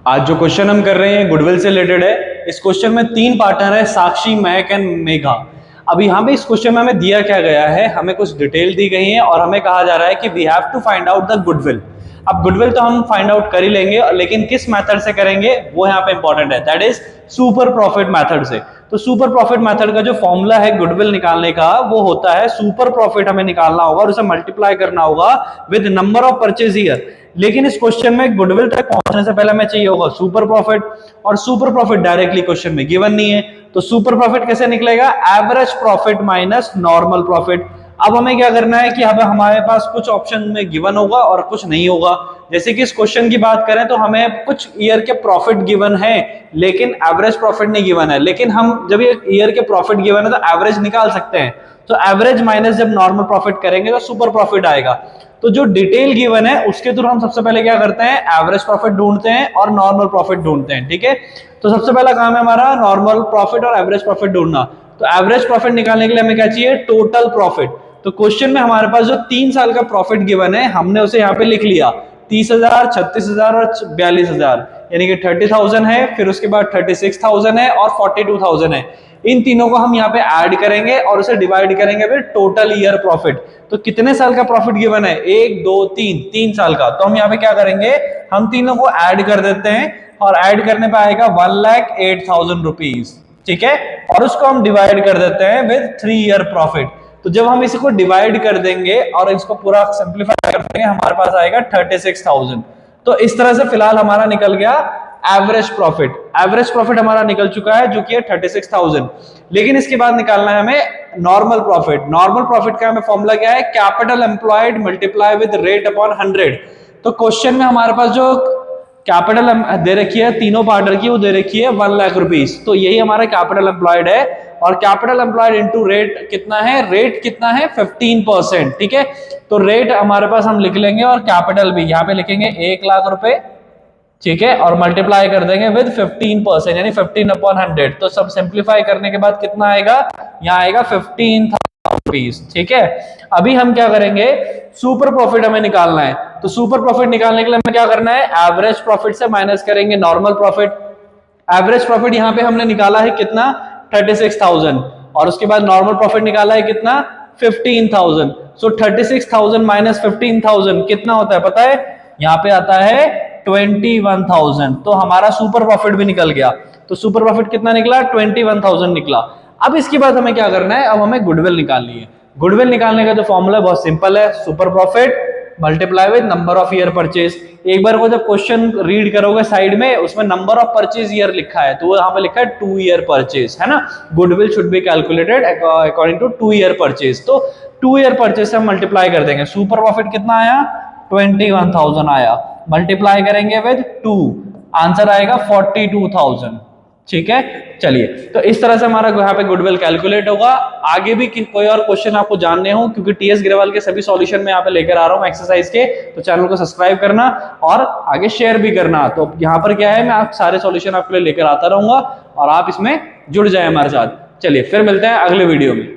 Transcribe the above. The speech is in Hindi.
आज जो क्वेश्चन हम कर रहे हैं गुडविल से रिलेटेड है। इस क्वेश्चन में तीन पार्टनर है, साक्षी, महक एंड मेघा। अब यहाँ पे इस क्वेश्चन में हमें दिया क्या गया है, हमें कुछ डिटेल दी गई है और हमें कहा जा रहा है कि we have to find out the goodwill. अब गुडविल तो हम फाइंड आउट कर ही लेंगे, लेकिन किस मेथड से करेंगे वो यहाँ पे इंपॉर्टेंट है, that is super profit method से। तो सुपर प्रॉफिट मेथड का जो फॉर्मूला है गुडविल निकालने का वो होता है, सुपर प्रॉफिट हमें निकालना होगा और उसे मल्टीप्लाई करना होगा with number of purchase year. लेकिन इस क्वेश्चन में गुडविल तक पहुंचने से पहले हमें चाहिए होगा सुपर प्रॉफिट, और सुपर प्रॉफिट डायरेक्टली क्वेश्चन में गिवन नहीं है। तो सुपर प्रॉफिट कैसे निकलेगा, average profit minus normal profit. अब हमें क्या करना है कि अब हमारे पास कुछ ऑप्शन में गिवन होगा और कुछ नहीं होगा। जैसे कि इस क्वेश्चन की बात करें तो हमें कुछ ईयर के प्रॉफिट गिवन है लेकिन एवरेज प्रॉफिट नहीं गिवन है, लेकिन हम जब ये ईयर के प्रॉफिट गिवन है तो एवरेज निकाल सकते हैं। तो एवरेज माइनस जब नॉर्मल प्रॉफिट करेंगे तो सुपर प्रॉफिट आएगा। तो जो डिटेल गिवन है उसके थ्रू हम सबसे पहले क्या करते हैं, एवरेज प्रॉफिट ढूंढते हैं और नॉर्मल प्रॉफिट ढूंढते हैं। ठीक है, तो सबसे पहला काम है हमारा नॉर्मल प्रॉफिट और एवरेज प्रॉफिट ढूंढना। तो एवरेज प्रॉफिट निकालने के लिए हमें क्या चाहिए, टोटल प्रॉफिट। तो क्वेश्चन में हमारे पास जो 3 साल का प्रॉफिट गिवन है हमने उसे यहाँ पे लिख लिया, 30,000, 36,000 और 42,000, यानी कि 30,000 है, फिर उसके बाद 36,000 है और 42,000 है। इन तीनों को हम यहाँ पे ऐड करेंगे और उसे डिवाइड करेंगे फिर टोटल ईयर प्रॉफिट। तो कितने साल का प्रॉफिट गिवन है, 1 2 3, 3 साल का। तो हम यहाँ पे क्या करेंगे, हम तीनों को ऐड कर देते हैं और ऐड करने पे आएगा 1,08,000 रुपीज। ठीक है, और उसको हम डिवाइड कर देते हैं विद 3 ईयर प्रॉफिट। तो जब हम इसको डिवाइड कर देंगे और इसको पूरा सिंप्लीफाई कर देंगे हमारे पास आएगा 36,000। तो इस तरह से फिलहाल हमारा निकल गया एवरेज प्रॉफिट। एवरेज प्रॉफिट हमारा निकल चुका है जो कि है 36,000। लेकिन इसके बाद निकालना है हमें नॉर्मल प्रॉफिट। नॉर्मल प्रॉफिट का हमें फॉर्मूला क्या है, capital employed multiply with rate upon 100। तो क्वेश्चन में हमारे पास जो कैपिटल दे रखी है तीनों पार्टनर की, वो दे रखी है 1 लाख रुपीज। तो यही हमारा कैपिटल एम्प्लॉयड है और कैपिटल एम्प्लॉयड इनटू रेट कितना है, रेट कितना है 15%। ठीक है, तो रेट हमारे पास हम लिख लेंगे और कैपिटल भी यहाँ पे लिखेंगे 1 लाख रुपए। ठीक है, और मल्टीप्लाई कर देंगे विद 15%, यानी 15/100। तो सब सिंप्लीफाई करने के बाद कितना आएगा, यहाँ आएगा 15,000 रुपीज। ठीक है, अभी हम क्या करेंगे, सुपर प्रॉफिट हमें निकालना है। तो सुपर प्रॉफिट निकालने के लिए हमें क्या करना है, एवरेज प्रॉफिट से माइनस करेंगे नॉर्मल प्रॉफिट। एवरेज प्रॉफिट यहाँ पे हमने निकाला है कितना, 36,000, और उसके बाद नॉर्मल प्रॉफिट निकाला है कितना, 15,000। सो 36,000 माइनस 15,000 कितना होता है पता है, यहाँ पे आता है 21,000। तो हमारा सुपर प्रॉफिट भी निकल गया। तो सुपर प्रॉफिट कितना निकला, 21,000 निकला। अब इसके बाद हमें क्या करना है, अब हमें गुडविल निकालनी है। गुडविल निकालने का जो फॉर्मूला है बहुत सिंपल है, super profit multiply with number of year purchase. एक बार को जब क्वेश्चन रीड करोगे साइड में उसमें नंबर ऑफ परचेज ईयर लिखा है, तो वो यहाँ पे लिखा है 2 ईयर परचेज, है ना। Goodwill should be calculated according to 2 year purchase. तो 2 ईयर परचेज से हम मल्टीप्लाई कर देंगे। सुपर प्रॉफिट कितना आया, 21,000 आया, मल्टीप्लाई करेंगे विद 2, आंसर आएगा 42,000। ठीक है, चलिए, तो इस तरह से हमारा यहाँ पे गुडविल कैलकुलेट होगा। आगे भी कोई और क्वेश्चन आपको जानने हो, क्योंकि टीएस गिरवाल के सभी सॉल्यूशन में यहाँ पे लेकर आ रहा हूँ एक्सरसाइज के, तो चैनल को सब्सक्राइब करना और आगे शेयर भी करना। तो यहाँ पर क्या है, मैं आप सारे सॉल्यूशन आपके लिए लेकर आता रहूंगा और आप इसमें जुड़ जाए हमारे साथ। चलिए फिर मिलते हैं अगले वीडियो में।